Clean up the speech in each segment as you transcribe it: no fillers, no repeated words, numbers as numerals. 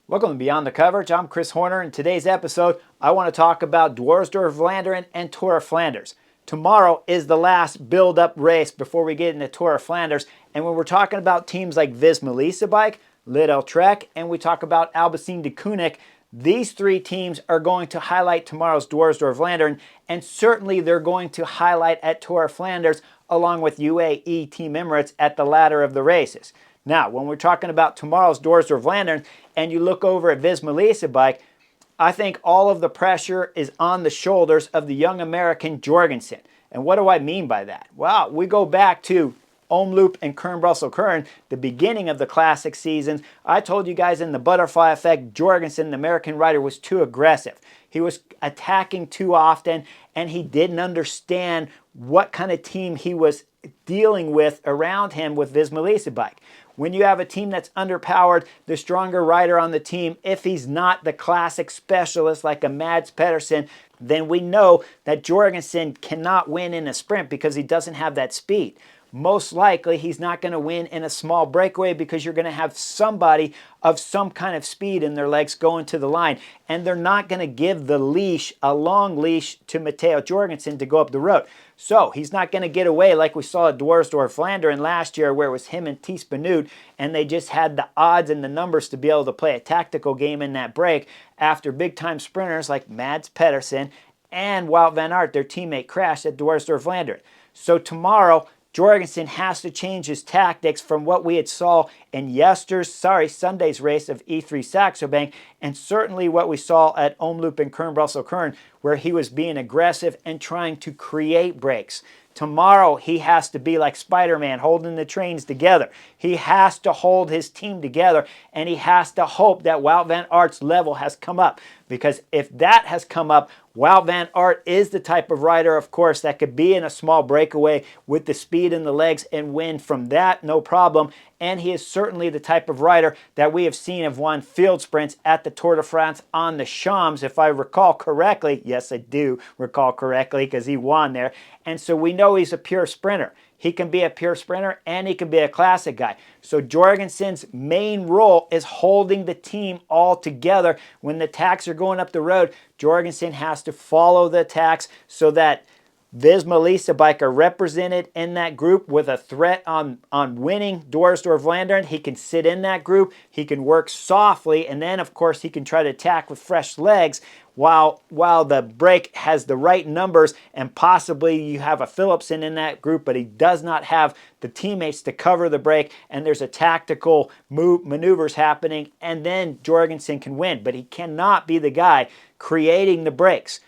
Welcome to Beyond the Coverage. I'm Chris Horner. In today's episode, I want to talk about Dwars-Door-Vlaanderen and Tour of Flanders. Tomorrow is the last build-up race before we get into Tour of Flanders. And when we're talking about teams like Visma-Lease bike, Lidl-Trek, and we talk about Albacete de Koenig, these three teams are going to highlight tomorrow's Dwars-Door-Vlaanderen, and certainly they're going to highlight at Tour of Flanders along with UAE Team Emirates at the latter of the races. Now, when we're talking about tomorrow's Dwars-Door-Vlaanderen and you look over at Visma-Lease bike, I think all of the pressure is on the shoulders of the young American Jorgenson. And what do I mean by that? Well, we go back to Omloop and Kern-Brussels-Kern, the beginning of the classic seasons. I told you guys in the butterfly effect, Jorgenson, the American rider, was too aggressive. He was attacking too often, and he didn't understand what kind of team he was dealing with around him with Visma-Lease bike. When you have a team that's underpowered, the stronger rider on the team, if he's not the classic specialist like a Mads Pedersen, then we know that Jorgenson cannot win in a sprint because he doesn't have that speed. Most likely, he's not going to win in a small breakaway because you're going to have somebody of some kind of speed in their legs going to the line. And they're not going to give the leash, a long leash, to Matteo Jorgenson to go up the road. So he's not going to get away like we saw at Dwars-Door-Vlaanderen last year where it was him and Thijs Benoot, and they just had the odds and the numbers to be able to play a tactical game in that break after big-time sprinters like Mads Pedersen and Wout van Aert, their teammate, crashed at Dwars-Door-Vlaanderen. So tomorrow, Jorgenson has to change his tactics from what we had saw in Sunday's race of E3 Saxo Bank, and certainly what we saw at Omloop and Kern-Brussels-Kern, where he was being aggressive and trying to create breaks. Tomorrow, he has to be like Spider-Man, holding the trains together. He has to hold his team together, and he has to hope that Wout van Aert's level has come up. Because if that has come up, Wout van Aert is the type of rider, of course, that could be in a small breakaway with the speed in the legs and win from that, no problem. And he is certainly the type of rider that we have seen have won field sprints at the Tour de France on the Champs, if I recall correctly. Yes, I do recall correctly because he won there. And so we know he's a pure sprinter. He can be a pure sprinter and he can be a classic guy. So Jorgenson's main role is holding the team all together. When the attacks are going up the road, Jorgenson has to follow the attacks so that Visma-Lease bike are represented in that group with a threat on winning Dwars-Door-Vlaanderen. He can sit in that group, he can work softly, and then of course he can try to attack with fresh legs while the break has the right numbers, and possibly you have a Philipsen in that group, but he does not have the teammates to cover the break, and there's a tactical maneuvers happening, and then Jorgenson can win. But he cannot be the guy creating the breaks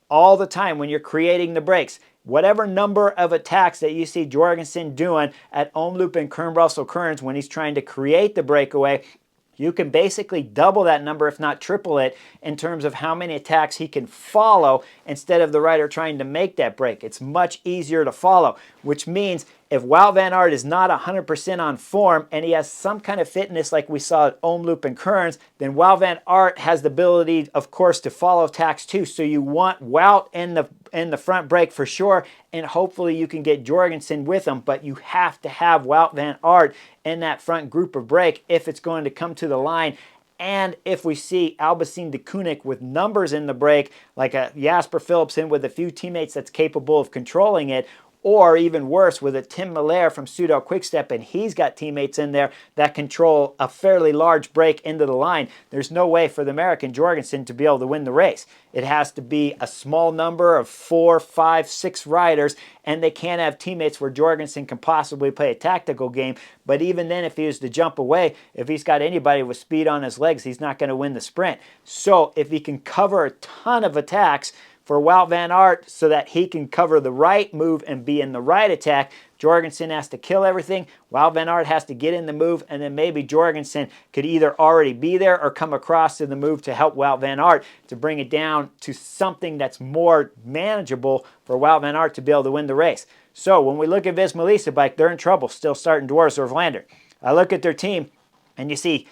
all the time. When you're creating the breaks, whatever number of attacks that you see Jorgenson doing at Omloop and Kern-Brussels-Kern when he's trying to create the breakaway, you can basically double that number, if not triple it, in terms of how many attacks he can follow instead of the rider trying to make that break. It's much easier to follow, which means if Wout van Aert is not 100% on form and he has some kind of fitness like we saw at Omloop and Kearns, then Wout van Aert has the ability, of course, to follow attacks too. So you want Wout in the front break for sure, and hopefully you can get Jorgenson with him, but you have to have Wout van Aert in that front group of break if it's going to come to the line. And if we see Albacete de Koenig with numbers in the break, like a Jasper Philipsen with a few teammates that's capable of controlling it, or even worse, with a Tim Miller from Pseudo Quickstep, and he's got teammates in there that control a fairly large break into the line, there's no way for the American Jorgenson to be able to win the race. It has to be a small number of 4, 5, 6 riders, and they can't have teammates where Jorgenson can possibly play a tactical game. But even then, if he was to jump away, if he's got anybody with speed on his legs, he's not going to win the sprint. So if he can cover a ton of attacks for Wout van Aert so that he can cover the right move and be in the right attack, Jorgenson has to kill everything. Wout van Aert has to get in the move, and then maybe Jorgenson could either already be there or come across to the move to help Wout van Aert to bring it down to something that's more manageable for Wout van Aert to be able to win the race. So when we look at Visma-Lease bike, they're in trouble still starting Dwars-Door-Vlaanderen. I look at their team, and you see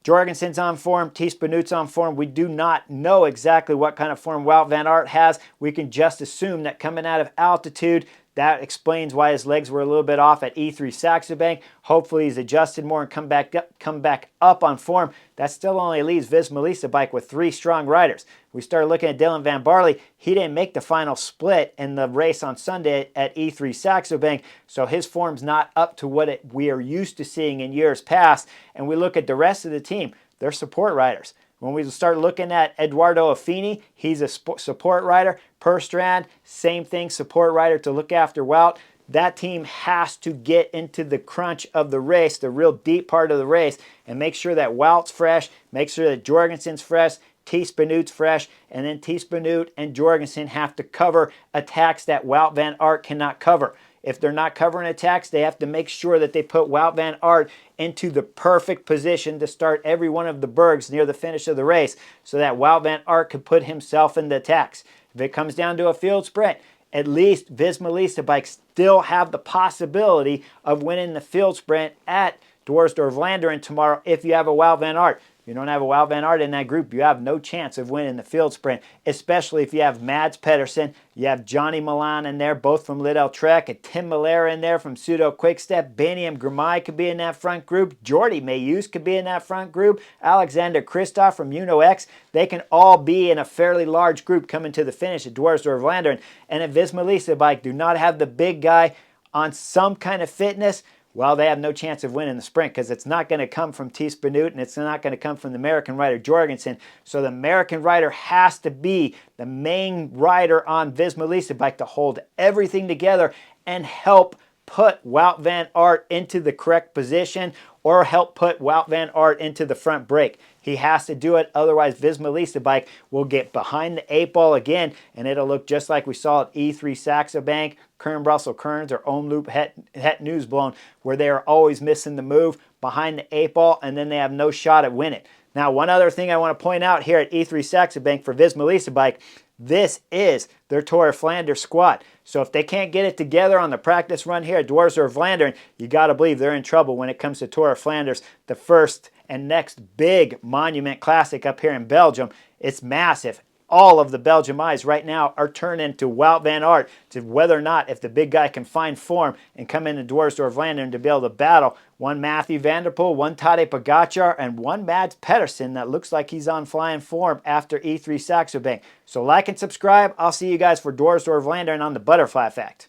Jorgenson's on form, Thijs Benoot's on form. We do not know exactly what kind of form Wout van Aert has. We can just assume that coming out of altitude, That explains why his legs were a little bit off at E3 Saxo Bank. Hopefully he's adjusted more and come back up on form. That still only leaves Visma-Lease bike with 3 strong riders. We started looking at Dylan Van Barley. He didn't make the final split in the race on Sunday at E3 Saxo Bank, so his form's not up to what we are used to seeing in years past. And we look at the rest of the team, they're support riders. When we start looking at Eduardo Affini, he's a support rider. Perstrand, same thing, support rider to look after Wout. That team has to get into the crunch of the race, the real deep part of the race, and make sure that Wout's fresh, make sure that Jorgenson's fresh, Thies Benoot's fresh, and then Thies Benoot and Jorgenson have to cover attacks that Wout van Aert cannot cover. If they're not covering attacks, they have to make sure that they put Wout van Aert into the perfect position to start every one of the bergs near the finish of the race so that Wout van Aert could put himself in the attacks. If it comes down to a field sprint, at least Visma-Lease bikes still have the possibility of winning the field sprint at Dwars-Door-Vlaanderen tomorrow if you have a Wout van Aert. If you don't have a Wout van Aert in that group, you have no chance of winning the field sprint, especially if you have Mads Pedersen, you have Johnny Milan in there, both from Lidl Trek, and Tim Miller in there from Pseudo Quickstep. Baniam Grimai could be in that front group. Jordi Mayus could be in that front group. Alexander Kristoff from Uno X. They can all be in a fairly large group coming to the finish at Dwars-Door-Vlaanderen. And if Visma-Lease bike do not have the big guy on some kind of fitness, well, they have no chance of winning the sprint because it's not going to come from Thies Benoot and it's not going to come from the American rider Jorgenson. So the American rider has to be the main rider on Visma-Lease bike to hold everything together and help put Wout van Aert into the correct position or help put Wout van Aert into the front brake. He has to do it, otherwise Visma-Lease bike will get behind the 8 ball again, and it'll look just like we saw at E3 Saxo Bank, Kern Brussels Kerns, or Omloop Het Nieuwsblom, where they are always missing the move behind the 8 ball, and then they have no shot at winning. Now, one other thing I want to point out here at E3 Saxo Bank for Visma-Lease bike, this is their Tour of Flanders squad. So if they can't get it together on the practice run here at Dwars-Door-Vlaanderen, you got to believe they're in trouble when it comes to Tour of Flanders, the first and next big monument classic up here in Belgium. It's massive. All of the Belgium eyes right now are turning to Wout van Aert to whether or not if the big guy can find form and come into Dwars-Door-Vlaanderen to be able to battle one Matthew van der Poel, one Tadej Pogacar, and one Mads Pedersen that looks like he's on flying form after E3 Saxo Bank. So like and subscribe. I'll see you guys for Dwars-Door-Vlaanderen on the Butterfly Effect.